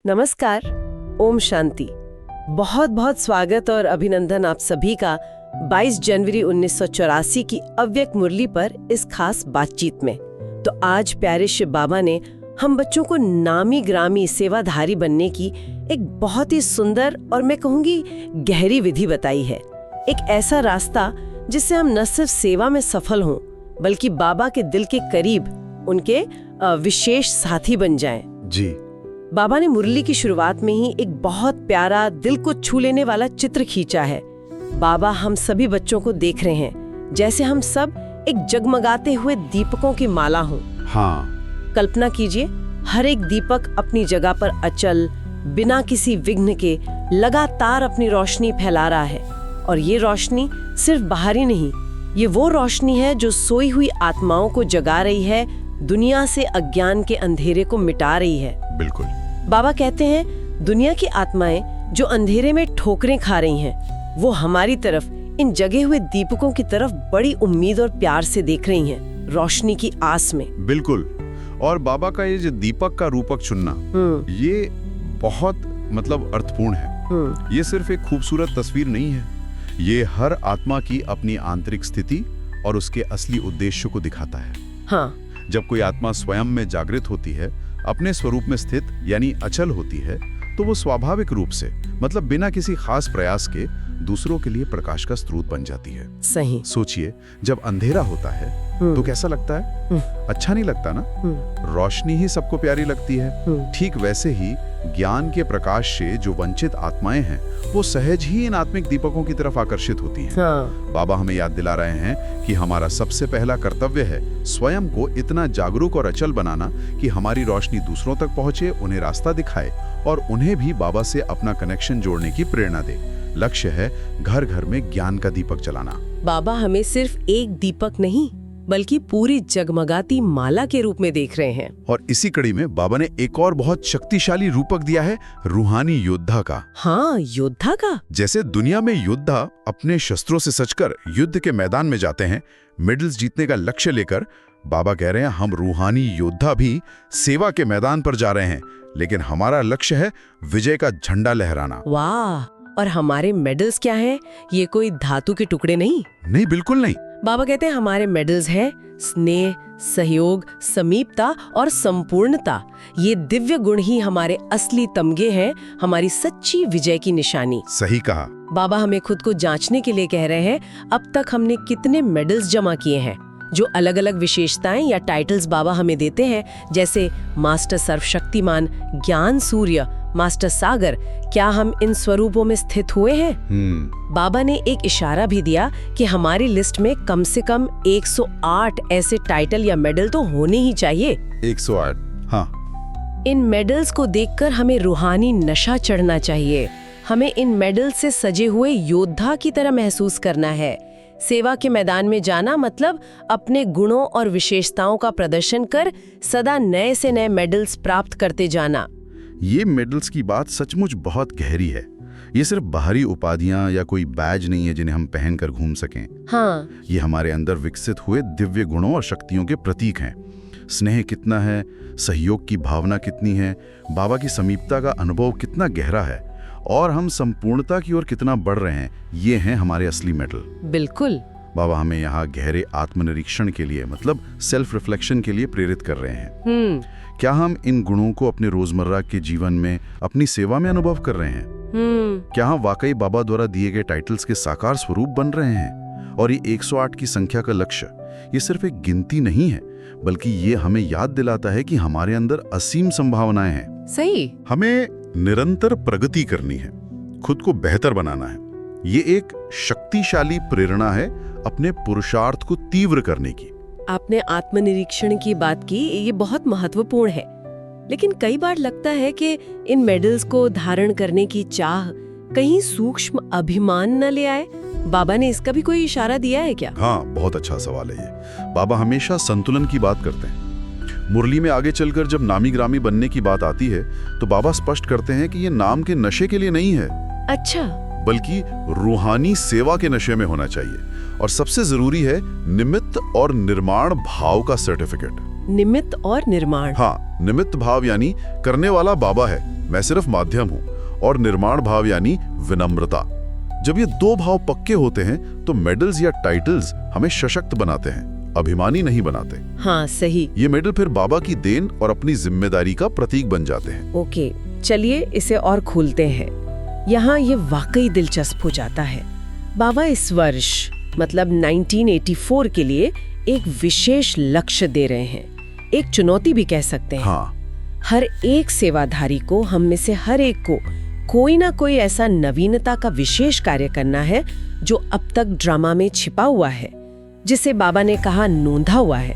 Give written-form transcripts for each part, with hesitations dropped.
नमस्कार, ओम शांति। बहुत बहुत स्वागत और अभिनंदन आप सभी का 22 जनवरी 1984 की अव्यक्त मुरली पर इस खास बातचीत में। तो आज प्यारे शिव बाबा ने हम बच्चों को नामी ग्रामी सेवाधारी बनने की एक बहुत ही सुंदर और मैं कहूँगी गहरी विधि बताई है। एक ऐसा रास्ता जिससे हम न सिर्फ सेवा में सफल हों बल्कि बाबा के दिल के करीब उनके विशेष साथी बन जाएं। जी। बाबा ने मुरली की शुरुआत में ही एक बहुत प्यारा दिल को छू लेने वाला चित्र खींचा है। बाबा हम सभी बच्चों को देख रहे हैं जैसे हम सब एक जगमगाते हुए दीपकों की माला हों। हाँ। कल्पना कीजिए, हर एक दीपक अपनी जगह पर अचल, बिना किसी विघ्न के लगातार अपनी रोशनी फैला रहा है। और ये रोशनी सिर्फ बाहरी नहीं, ये वो रोशनी है जो सोई हुई आत्माओं को जगा रही है, दुनिया से अज्ञान के अंधेरे को मिटा रही है। बिल्कुल। बाबा कहते हैं दुनिया की आत्माएं जो अंधेरे में ठोकरें खा रही हैं, वो हमारी तरफ इन जगे हुए दीपकों की तरफ बड़ी उम्मीद और प्यार से देख रही हैं, रोशनी की आस में। बिल्कुल। और बाबा का ये जो दीपक का रूपक चुनना, ये बहुत अर्थपूर्ण है। ये सिर्फ एक खूबसूरत तस्वीर नहीं है, ये हर आत्मा की अपनी आंतरिक स्थिति और उसके असली उद्देश्य को दिखाता है। हाँ। जब कोई आत्मा स्वयं में जागृत होती है, अपने स्वरूप में स्थित यानी अचल होती है, तो वो स्वाभाविक रूप से बिना किसी खास प्रयास के दूसरों के लिए प्रकाश का स्रोत बन जाती है। सही। सोचिए, जब अंधेरा होता है तो कैसा लगता है? अच्छा नहीं लगता ना? रोशनी ही सबको प्यारी लगती है। ठीक वैसे ही ज्ञान के प्रकाश से जो वंचित आत्माएं हैं, वो सहज ही इन आत्मिक दीपकों की तरफ आकर्षित होती हैं। हाँ। बाबा हमें याद दिला रहे हैं कि हमारा सबसे पहला कर्तव्य है स्वयं को इतना जागरूक और अचल बनाना कि हमारी रोशनी दूसरों तक पहुंचे, उन्हें रास्ता दिखाए और उन्हें भी बाबा से अपना कनेक्शन जोड़ने की प्रेरणा दे। लक्ष्य है घर घर में ज्ञान का दीपक जलाना। बाबा हमें सिर्फ एक दीपक नहीं बल्कि पूरी जगमगाती माला के रूप में देख रहे हैं। और इसी कड़ी में बाबा ने एक और बहुत शक्तिशाली रूपक दिया है, रूहानी योद्धा का। हाँ, योद्धा का। जैसे दुनिया में योद्धा अपने शस्त्रों से सजकर युद्ध के मैदान में जाते हैं, मेडल्स जीतने का लक्ष्य लेकर, बाबा कह रहे हैं हम रूहानी योद्धा भी सेवा के मैदान पर जा रहे हैं, लेकिन हमारा लक्ष्य है विजय का झंडा लहराना। वाह। और हमारे मेडल्स क्या हैं? ये कोई धातु के टुकड़े नहीं। नहीं, बिल्कुल नहीं। बाबा कहते हैं हमारे मेडल्स हैं स्नेह, सहयोग, समीपता और संपूर्णता। ये दिव्य गुण ही हमारे असली तमगे हैं, हमारी सच्ची विजय की निशानी। सही कहा। बाबा हमें खुद को जांचने के लिए कह रहे हैं अब तक हमने कितने मेडल्स जमा किए हैं। जो अलग अलग विशेषताएं या टाइटल्स बाबा हमें देते हैं, जैसे मास्टर सर्वशक्तिमान, ज्ञान सूर्य, मास्टर सागर, क्या हम इन स्वरूपों में स्थित हुए हैं? बाबा ने एक इशारा भी दिया कि हमारी लिस्ट में कम से कम 108 ऐसे टाइटल या मेडल तो होने ही चाहिए। 108। हाँ। इन मेडल्स को देखकर हमें रूहानी नशा चढ़ना चाहिए। हमें इन मेडल से सजे हुए योद्धा की तरह महसूस करना है। सेवा के मैदान में जाना मतलब अपने गुणों और विशेषताओं का प्रदर्शन कर सदा नए से नए मेडल्स प्राप्त करते जाना। ये मेडल्स की बात सचमुच बहुत गहरी है। ये सिर्फ बाहरी उपाधियां या कोई बैज नहीं है जिन्हें हम पहनकर घूम सकें। हाँ। ये हमारे अंदर विकसित हुए दिव्य गुणों और शक्तियों के प्रतीक हैं। स्नेह कितना है, सहयोग की भावना कितनी है, बाबा की समीपता का अनुभव कितना गहरा है और हम संपूर्णता की ओर कितना बढ़ रहे हैं, ये हैं हमारे असली मेडल। बिल्कुल। बाबा हमें यहाँ गहरे आत्मनिरीक्षण के लिए सेल्फ रिफ्लेक्शन के लिए प्रेरित कर रहे हैं। क्या हम इन गुणों को अपने रोजमर्रा के जीवन में, अपनी सेवा में अनुभव कर रहे हैं? क्या हम वाकई बाबा द्वारा दिए गए टाइटल्स के साकार स्वरूप बन रहे हैं? और ये 108 की संख्या का लक्ष्य, ये सिर्फ एक गिनती नहीं है, बल्कि ये हमें याद दिलाता है कि हमारे अंदर असीम संभावनाएं हैं। सही। हमें निरंतर प्रगति करनी है, खुद को बेहतर बनाना है। ये एक शक्तिशाली प्रेरणा है अपने पुरुषार्थ को तीव्र करने की। आपने आत्मनिरीक्षण की बात की, ये बहुत महत्वपूर्ण है। लेकिन कई बार लगता है कि इन मेडल्स को धारण करने की चाह कहीं सूक्ष्म अभिमान न ले आए। बाबा ने इसका भी कोई इशारा दिया है क्या? हाँ, बहुत अच्छा सवाल है ये। बाबा हमेशा संतुलन की बात करते हैं। मुरली में आगे चलकर जब नामी ग्रामी बनने की बात आती है तो बाबा स्पष्ट करते हैं कि ये नाम के नशे के लिए नहीं है। अच्छा। बल्कि रूहानी सेवा के नशे में होना चाहिए। और सबसे जरूरी है निमित्त और निर्माण भाव का सर्टिफिकेट। निमित्त और निर्माण। हाँ, निमित्त भाव यानी करने वाला बाबा है, मैं सिर्फ माध्यम हूँ, और निर्माण भाव यानी विनम्रता। जब ये दो भाव पक्के होते हैं तो मेडल्स या टाइटल्स हमें सशक्त बनाते हैं, अभिमानी नहीं बनाते। हाँ सही। ये मेडल फिर बाबा की देन और अपनी जिम्मेदारी का प्रतीक बन जाते हैं। ओके, चलिए इसे और खोलते हैं। यहाँ ये वाकई दिलचस्प हो जाता है। बाबा इस वर्ष मतलब 1984 के लिए एक विशेष लक्ष्य दे रहे हैं, एक चुनौती भी कह सकते हैं। हाँ। हर एक सेवाधारी को, हम में से हर एक को कोई ना कोई ऐसा नवीनता का विशेष कार्य करना है जो अब तक ड्रामा में छिपा हुआ है, जिसे बाबा ने कहा नूंधा हुआ है,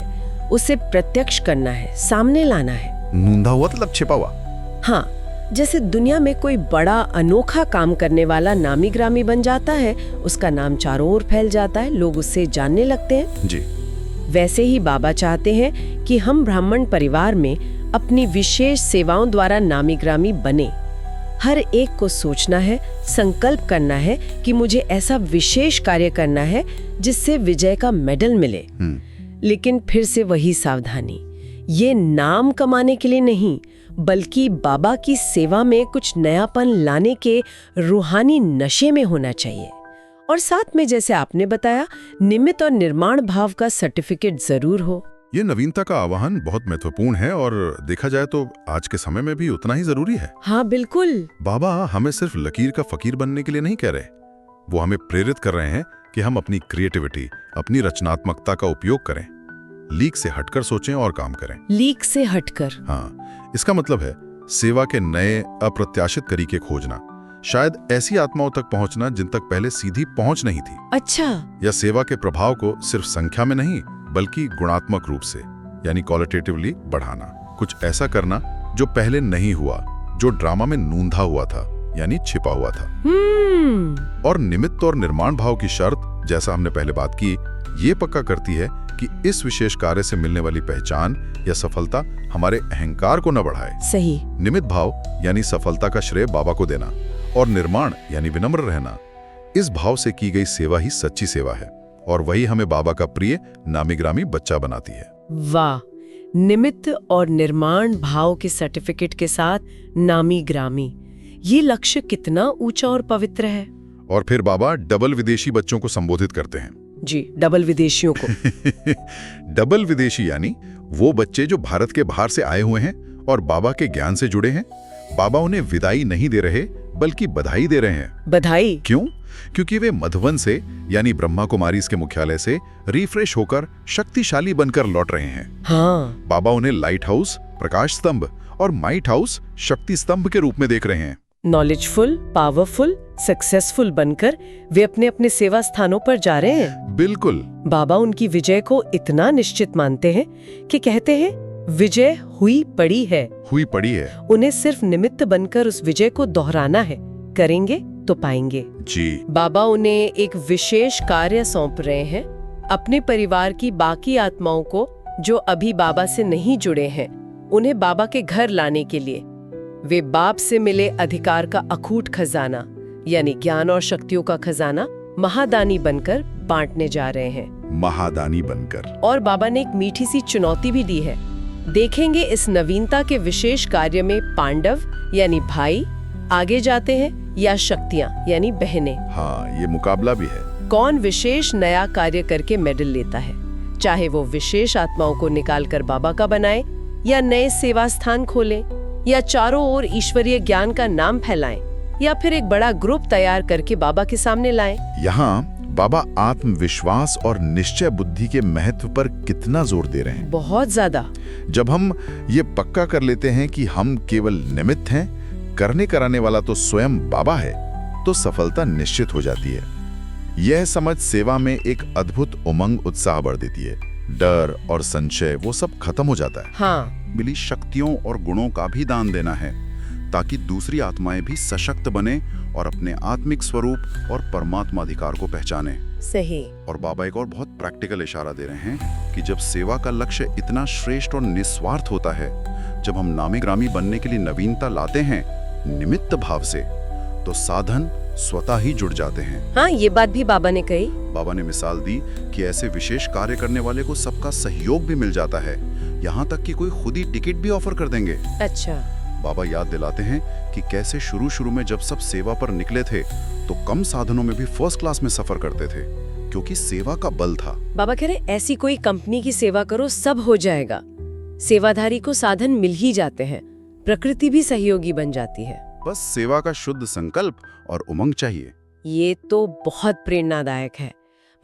उसे प्रत्यक्ष करना है, सामने लाना है। नूंधा हुआ मतलब छिपा हुआ। हाँ, जैसे दुनिया में कोई बड़ा अनोखा काम करने वाला नामी ग्रामी बन जाता है, उसका नाम चारों ओर फैल जाता है, लोग उससे जानने लगते हैं जी। वैसे ही बाबा चाहते हैं कि हम ब्राह्मण परिवार में अपनी विशेष सेवाओं द्वारा नामी ग्रामी बने। हर एक को सोचना है, संकल्प करना है कि मुझे ऐसा विशेष कार्य करना है जिससे विजय का मेडल मिले। लेकिन फिर से वही सावधानी, ये नाम कमाने के लिए नहीं, बल्कि बाबा की सेवा में कुछ नयापन लाने के रूहानी नशे में होना चाहिए। और साथ में, जैसे आपने बताया, निमित्त और निर्माण भाव का सर्टिफिकेट जरूर हो। ये नवीनता का आह्वान बहुत महत्वपूर्ण है और देखा जाए तो आज के समय में भी उतना ही जरूरी है। हाँ बिल्कुल। बाबा हमें सिर्फ लकीर का फकीर बनने के लिए नहीं कह रहे, वो हमें प्रेरित कर रहे हैं कि हम अपनी क्रिएटिविटी, अपनी रचनात्मकता का उपयोग करें, लीक से हटकर सोचें और काम करें। लीक से हटकर? हाँ, इसका मतलब है सेवा के नए अप्रत्याशित तरीके खोजना, शायद ऐसी आत्माओं तक पहुंचना जिन तक पहले सीधी पहुंच नहीं थी। अच्छा। या सेवा के प्रभाव को सिर्फ संख्या में नहीं बल्कि गुणात्मक रूप से, यानी क्वालिटेटिवली बढ़ाना, कुछ ऐसा करना जो पहले नहीं हुआ, जो ड्रामा में नूंधा हुआ था, यानी छिपा हुआ था। और निमित्त और निर्माण भाव की शर्त, जैसा हमने पहले बात की, ये पक्का करती है कि इस विशेष कार्य से मिलने वाली पहचान या सफलता हमारे अहंकार को न बढ़ाए। सही। निमित्त भाव यानी सफलता का श्रेय बाबा को देना, और निर्माण यानी विनम्र रहना, इस भाव से की गई सेवा ही सच्ची सेवा है, और वही हमें बाबा का प्रिय नामी ग्रामी बच्चा बनाती है। वाह, निमित्त और निर्माण भाव के सर्टिफिकेट के साथ नामी ग्रामी, ये लक्ष्य कितना ऊंचा और पवित्र है। और फिर बाबा डबल विदेशी बच्चों को संबोधित करते हैं। जी, डबल विदेशियों को। डबल विदेशी यानी वो बच्चे जो भारत के बाहर से आए हुए हैं और बाबा के ज्ञान से जुड़े हैं। बाबा उन्हें विदाई नहीं दे रहे बल्कि बधाई दे रहे हैं। बधाई? क्यों? क्योंकि वे मधुवन से यानी ब्रह्मा कुमारी के मुख्यालय से रिफ्रेश होकर शक्तिशाली बनकर लौट रहे हैं। हाँ। बाबा उन्हें लाइट हाउस, प्रकाश स्तंभ और माइट हाउस, शक्ति स्तंभ के रूप में देख रहे हैं। नॉलेजफुल, पावरफुल, सक्सेसफुल बनकर वे अपने अपने सेवा स्थानों पर जा रहे हैं। बिल्कुल। बाबा उनकी विजय को इतना निश्चित मानते हैं कि कहते हैं विजय हुई पड़ी है। हुई पड़ी है। उन्हें सिर्फ निमित्त बनकर उस विजय को दोहराना है। करेंगे तो पाएंगे। जी। बाबा उन्हें एक विशेष कार्य सौंप रहे हैं, अपने परिवार की बाकी आत्माओं को जो अभी बाबा से नहीं जुड़े हैं, उन्हें बाबा के घर लाने के लिए। वे बाप से मिले अधिकार का अखूट खजाना यानी ज्ञान और शक्तियों का खजाना महादानी बनकर बांटने जा रहे हैं। महादानी बनकर। और बाबा ने एक मीठी सी चुनौती भी दी है। देखेंगे इस नवीनता के विशेष कार्य में पांडव यानी भाई आगे जाते हैं या शक्तियां यानी बहनें। हाँ, ये मुकाबला भी है। कौन विशेष नया कार्य करके मेडल लेता है, चाहे वो विशेष आत्माओं को निकालकर बाबा का बनाए, या नए सेवा स्थान खोलें, या चारों ओर ईश्वरीय ज्ञान का नाम फैलाएं, या फिर एक बड़ा ग्रुप तैयार करके बाबा के सामने लाएं। यहाँ बाबा आत्मविश्वास और निश्चय बुद्धि के महत्व पर कितना जोर दे रहे हैं। बहुत ज्यादा। जब हम ये पक्का कर लेते हैं कि हम केवल निमित्त हैं, करने कराने वाला तो स्वयं बाबा है, तो सफलता निश्चित हो जाती है। यह समझ सेवा में एक अद्भुत उमंग, उत्साह बढ़ देती है। डर और संशय वो सब खत्म हो जाता है। हाँ। मिली शक्तियों और गुणों का भी दान देना है ताकि दूसरी आत्माएं भी सशक्त बने और अपने आत्मिक स्वरूप और परमात्मा अधिकार को पहचाने। सही। और बाबा एक और बहुत प्रैक्टिकल इशारा दे रहे हैं कि जब सेवा का लक्ष्य इतना श्रेष्ठ और निस्वार्थ होता है, जब हम नामी ग्रामी बनने के लिए नवीनता लाते हैं निमित्त भाव से, तो साधन स्वतः ही जुड़ जाते हैं। हाँ, ये बात भी बाबा ने कही। बाबा ने मिसाल दी कि ऐसे विशेष कार्य करने वाले को सबका सहयोग भी मिल जाता है, यहाँ तक कि कोई खुद ही टिकट भी ऑफर कर देंगे। अच्छा। बाबा याद दिलाते हैं कि कैसे शुरू में जब सब सेवा पर निकले थे तो कम साधनों में भी फर्स्ट क्लास में सफर करते थे, क्योंकि सेवा का बल था। बाबा कह रहे ऐसी कोई कंपनी की सेवा करो, सब हो जाएगा। सेवाधारी को साधन मिल ही जाते हैं, प्रकृति भी सहयोगी बन जाती है। बस सेवा का शुद्ध संकल्प और उमंग चाहिए। ये तो बहुत प्रेरणादायक है।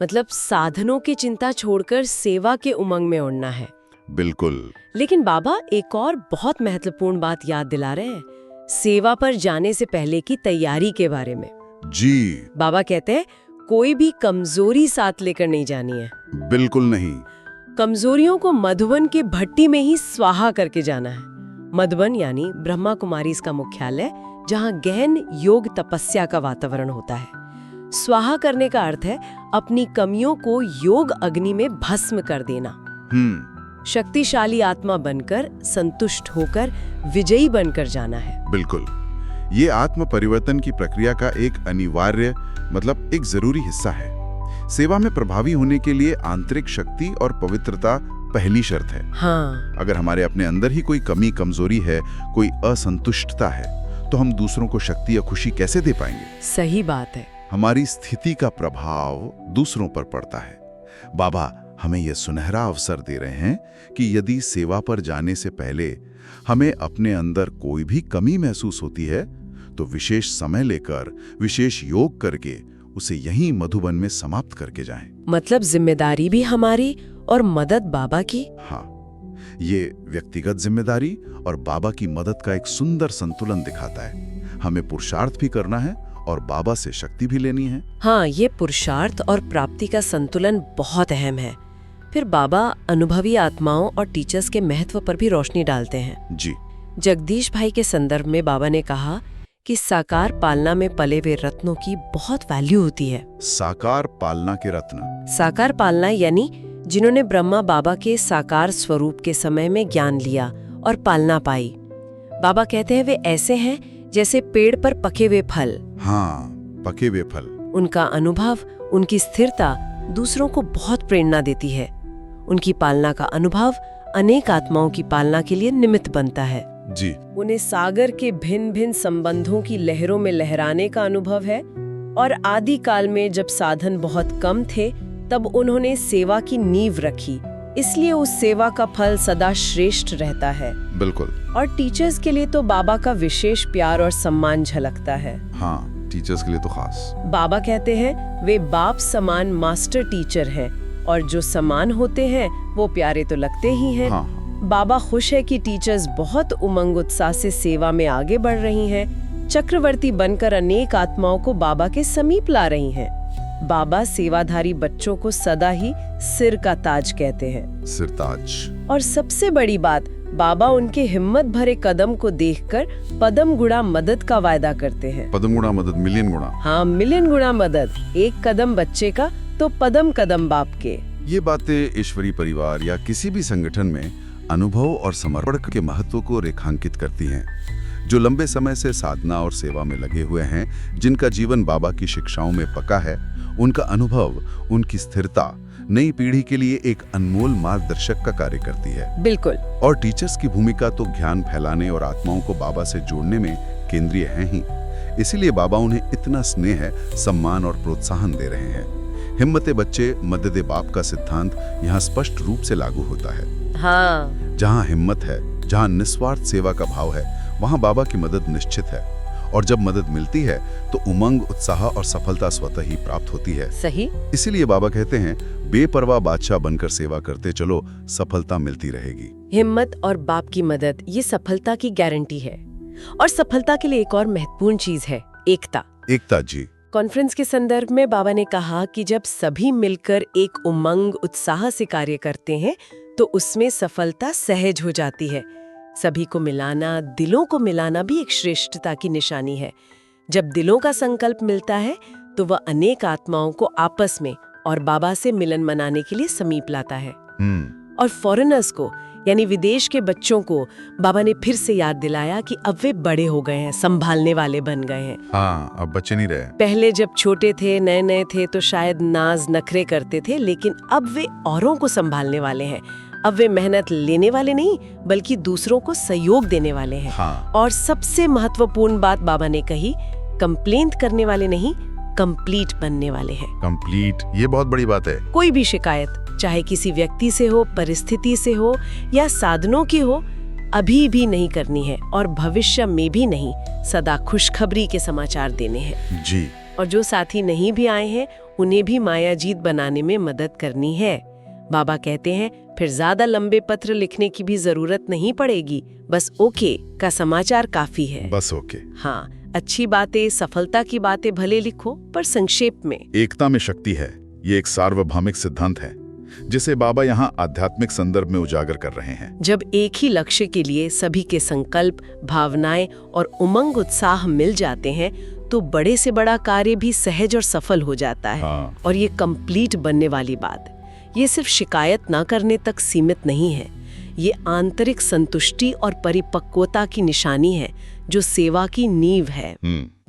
मतलब साधनों की चिंता छोड़कर सेवा के उमंग में उड़ना है। बिल्कुल। लेकिन बाबा एक और बहुत महत्वपूर्ण बात याद दिला रहे हैं, सेवा पर जाने से पहले की तैयारी के बारे में। जी। बाबा कहते हैं कोई भी कमजोरी साथ लेकर नहीं जानी है। बिल्कुल नहीं। कमजोरियों को मधुबन की भट्टी में ही स्वाहा करके जाना है। मधुबन यानी ब्रह्मा कुमारी इसका मुख्यालय, जहाँ गहन योग तपस्या का वातावरण होता है। स्वाहा करने का अर्थ है अपनी कमियों को योग अग्नि में भस्म कर देना। शक्तिशाली आत्मा बनकर, संतुष्ट होकर, विजयी बनकर जाना है। बिल्कुल। ये आत्म परिवर्तन की प्रक्रिया का एक अनिवार्य मतलब एक जरूरी हिस्सा है। सेवा में प्रभावी होने के लिए आंतरिक शक्ति और पवित्रता पहली शर्त है। हाँ। अगर हमारे अपने अंदर ही कोई कमी कमजोरी है, कोई असंतुष्टता है, तो हम दूसरों को शक्ति या खुशी कैसे दे पाएंगे? सही बात है। हमारी स्थिति का प्रभाव दूसरों पर पड़ता है। बाबा हमें यह सुनहरा अवसर दे रहे हैं कि यदि सेवा पर जाने से पहले हमें अपने अंदर कोई भी कमी महसूस होती है, तो विशेष समय लेकर, विशेष योग करके उसे यहीं मधुबन में समाप्त करके जाएं। मतलब जिम्मेदारी भी हमारी और मदद बाबा की। हाँ, ये व्यक्तिगत जिम्मेदारी और बाबा की मदद का एक सुंदर संतुलन दिखाता है। हमें पुरुषार्थ भी करना है और बाबा से शक्ति भी लेनी है। हाँ, ये पुरुषार्थ और प्राप्ति का संतुलन बहुत अहम है। फिर बाबा अनुभवी आत्माओं और टीचर्स के महत्व पर भी रोशनी डालते हैं। जी। जगदीश भाई के संदर्भ में बाबा ने कहा कि साकार पालना में पले हुए रत्नों की बहुत वैल्यू होती है। साकार पालना के रत्न। साकार पालना यानी जिन्होंने ब्रह्मा बाबा के साकार स्वरूप के समय में ज्ञान लिया और पालना पाई। बाबा कहते हैं वे ऐसे हैं जैसे पेड़ पर पके हुए फल। हाँ, पके हुए फल। उनका अनुभव, उनकी स्थिरता दूसरों को बहुत प्रेरणा देती है। उनकी पालना का अनुभव अनेक आत्माओं की पालना के लिए निमित्त बनता है। जी। उन्हें सागर के भिन्न भिन्न संबंधों की लहरों में लहराने का अनुभव है, और आदि काल में जब साधन बहुत कम थे तब उन्होंने सेवा की नींव रखी, इसलिए उस सेवा का फल सदा श्रेष्ठ रहता है। बिल्कुल। और टीचर्स के लिए तो बाबा का विशेष प्यार और सम्मान झलकता है। हाँ, टीचर्स के लिए तो खास। बाबा कहते हैं वे बाप समान मास्टर टीचर हैं, और जो समान होते हैं वो प्यारे तो लगते ही हैं। हाँ। बाबा खुश है कि टीचर्स बहुत उमंग उत्साह से सेवा में आगे बढ़ रही हैं, चक्रवर्ती बनकर अनेक आत्माओं को बाबा के समीप ला रही हैं। बाबा सेवाधारी बच्चों को सदा ही सिर का ताज कहते हैं। सिरताज। और सबसे बड़ी बात, बाबा उनके हिम्मत भरे कदम को देखकर पदम गुणा मदद का वायदा करते हैं। पदम गुणा मदद, मिलियन गुणा। हाँ, मिलियन गुणा मदद। एक कदम बच्चे का तो पदम कदम बाप के। ये बातें ईश्वरी परिवार या किसी भी संगठन में अनुभव और समर्पण के महत्व को रेखांकित करती हैं। जो लंबे समय से साधना और सेवा में लगे हुए हैं, जिनका जीवन बाबा की शिक्षाओं में पका है, उनका अनुभव, उनकी स्थिरता नई पीढ़ी के लिए एक अनमोल मार्गदर्शक का कार्य करती है। बिल्कुल। और टीचर्स की भूमिका तो ज्ञान फैलाने और आत्माओं को बाबा से जोड़ने में केंद्रीय है ही। इसीलिए बाबा उन्हें इतना स्नेह, सम्मान और प्रोत्साहन दे रहे हैं। हिम्मते बच्चे मददे बाप का सिद्धांत यहाँ स्पष्ट रूप से लागू होता है। हाँ। जहाँ हिम्मत है, जहाँ निस्वार्थ सेवा का भाव है, वहाँ बाबा की मदद निश्चित है। और जब मदद मिलती है तो उमंग, उत्साह और सफलता स्वतः ही प्राप्त होती है। सही। इसीलिए बाबा कहते हैं बेपरवाह बादशाह बनकर सेवा करते चलो, सफलता मिलती रहेगी। हिम्मत और बाप की मदद, ये सफलता की गारंटी है। और सफलता के लिए एक और महत्वपूर्ण चीज है, एकता। एकता। जी। कॉन्फ्रेंस के संदर्भ में बाबा ने कहा कि जब सभी मिलकर एक उमंग, उत्साह से कार्य करते हैं तो उसमें सफलता सहज हो जाती है। सभी को मिलाना, दिलों को मिलाना भी एक श्रेष्ठता की निशानी है। जब दिलों का संकल्प मिलता है तो वह अनेक आत्माओं को आपस में और बाबा से मिलन मनाने के लिए समीप लाता है। और फॉरेनर्स को, यानी विदेश के बच्चों को बाबा ने फिर से याद दिलाया कि अब वे बड़े हो गए हैं, संभालने वाले बन गए हैं। हाँ, अब बच्चे नहीं रहे। पहले जब छोटे थे, नए नए थे तो शायद नाज नखरे करते थे, लेकिन अब वे औरों को संभालने वाले हैं, अब वे मेहनत लेने वाले नहीं बल्कि दूसरों को सहयोग देने वाले हैं। हाँ। और सबसे महत्वपूर्ण बात बाबा ने कही, कंप्लेंट करने वाले नहीं, कंप्लीट बनने वाले हैं। कंप्लीट, ये बहुत बड़ी बात है। कोई भी शिकायत चाहे किसी व्यक्ति से हो, परिस्थिति से हो या साधनों की हो, अभी भी नहीं करनी है और भविष्य में भी नहीं। सदा खुशखबरी के समाचार देने हैं जी। और जो साथी नहीं भी आए हैं उन्हें भी मायाजीत बनाने में मदद करनी है। बाबा कहते हैं फिर ज्यादा लंबे पत्र लिखने की भी जरूरत नहीं पड़ेगी, बस ओके का समाचार काफी है। बस ओके। हाँ, अच्छी बातें, सफलता की बातें भले लिखो पर संक्षेप में। एकता में शक्ति है, ये एक सार्वभौमिक सिद्धांत है जिसे बाबा यहाँ आध्यात्मिक संदर्भ में उजागर कर रहे हैं। जब एक ही लक्ष्य के लिए सभी के संकल्प, भावनाएं और उमंग उत्साह मिल जाते हैं तो बड़े से बड़ा कार्य भी सहज और सफल हो जाता है। हाँ। और ये कंप्लीट बनने वाली बात, ये सिर्फ शिकायत ना करने तक सीमित नहीं है। ये आंतरिक संतुष्टि और परिपक्वता की निशानी है जो सेवा की नींव है।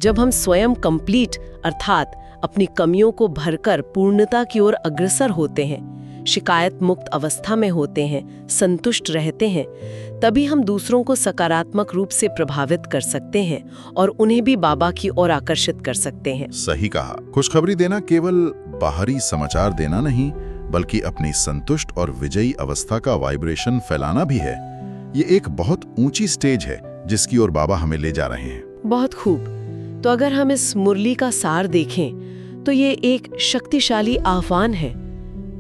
जब हम स्वयं कंप्लीट अर्थात अपनी कमियों को भरकर पूर्णता की ओर अग्रसर होते हैं, शिकायत मुक्त अवस्था में होते हैं, संतुष्ट रहते हैं, तभी हम दूसरों को सकारात्मक रूप से प्रभावित कर सकते हैं और उन्हें भी बाबा की ओर आकर्षित कर सकते हैं। सही कहा। खुशखबरी देना केवल बाहरी समाचार देना नहीं, बल्कि अपनी संतुष्ट और विजयी अवस्था का वाइब्रेशन फैलाना भी है। ये एक बहुत ऊंची स्टेज है जिसकी ओर बाबा हमें ले जा रहे हैं। बहुत खूब। तो अगर हम इस मुरली का सार देखें तो ये एक शक्तिशाली आह्वान है।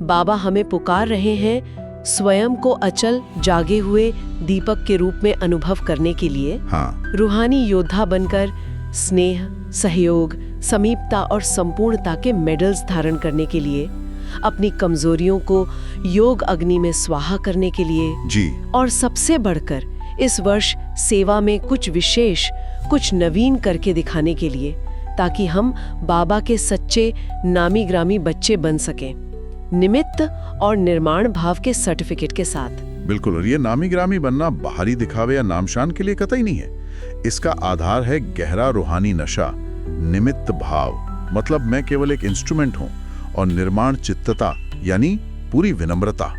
बाबा हमें पुकार रहे हैं स्वयं को अचल जागे हुए दीपक के रूप में अनुभव करने के लिए। हाँ। रूहानी योद्धा बनकर स्नेह, सहयोग, समीपता और संपूर्णता के मेडल्स धारण करने के लिए, अपनी कमजोरियों को योग अग्नि में स्वाहा करने के लिए जी। और सबसे बढ़कर इस वर्ष सेवा में कुछ विशेष, कुछ नवीन करके दिखाने के लिए, ताकि हम बाबा के सच्चे नामी ग्रामी बच्चे बन सकें, निमित्त और निर्माण भाव के सर्टिफिकेट के साथ। बिल्कुल। और ये नामी ग्रामी बनना बाहरी दिखावे या नामशान के लिए कतई नहीं है। इसका आधार है गहरा रूहानी नशा, निमित्त भाव, मतलब मैं केवल एक इंस्ट्रूमेंट हूँ, और निर्माण चित्तता यानी पूरी विनम्रता।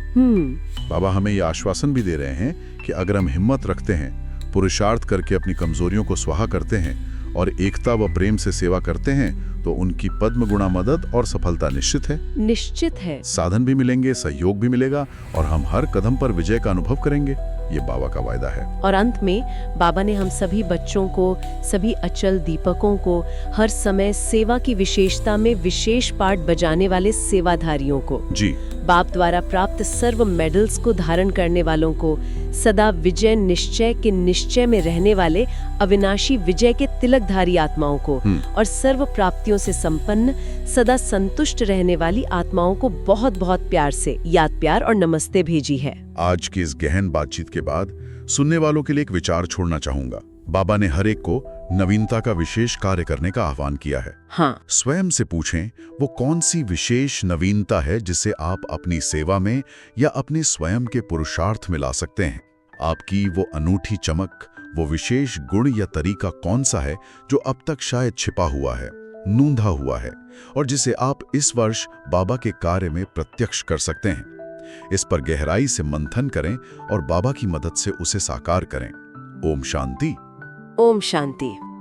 बाबा हमें यह आश्वासन भी दे रहे हैं कि अगर हम हिम्मत रखते हैं, पुरुषार्थ करके अपनी कमजोरियों को स्वाहा करते हैं और एकता व प्रेम से सेवा करते हैं, तो उनकी पद्म गुणा मदद और सफलता निश्चित है। निश्चित है। साधन भी मिलेंगे, सहयोग भी मिलेगा और हम हर कदम पर विजय का अनुभव करेंगे। ये बाबा का वायदा है। और अंत में बाबा ने हम सभी बच्चों को, सभी अचल दीपकों को, हर समय सेवा की विशेषता में विशेष पार्ट बजाने वाले सेवाधारियों को, जी, बाप द्वारा प्राप्त सर्व मेडल्स को धारण करने वालों को, सदा विजय निश्चय के निश्चय में रहने वाले अविनाशी विजय के तिलकधारी आत्माओं को और सर्व प्राप्तियों से संपन्न सदा संतुष्ट रहने वाली आत्माओं को बहुत बहुत प्यार से याद, प्यार और नमस्ते भेजी है। आज की इस गहन बातचीत के बाद सुनने वालों के लिए एक विचार छोड़ना चाहूंगा। बाबा ने हर एक को नवीनता का विशेष कार्य करने का आह्वान किया है। हाँ। स्वयं से पूछें वो कौन सी विशेष नवीनता है जिसे आप अपनी सेवा में या अपने स्वयं के पुरुषार्थ में ला सकते हैं। आपकी वो अनूठी चमक, वो विशेष गुण या तरीका कौन सा है जो अब तक शायद छिपा हुआ है, नूंधा हुआ है, और जिसे आप इस वर्ष बाबा के कार्य में प्रत्यक्ष कर सकते हैं। इस पर गहराई से मंथन करें और बाबा की मदद से उसे साकार करें। ओम शांति। ओम शांति।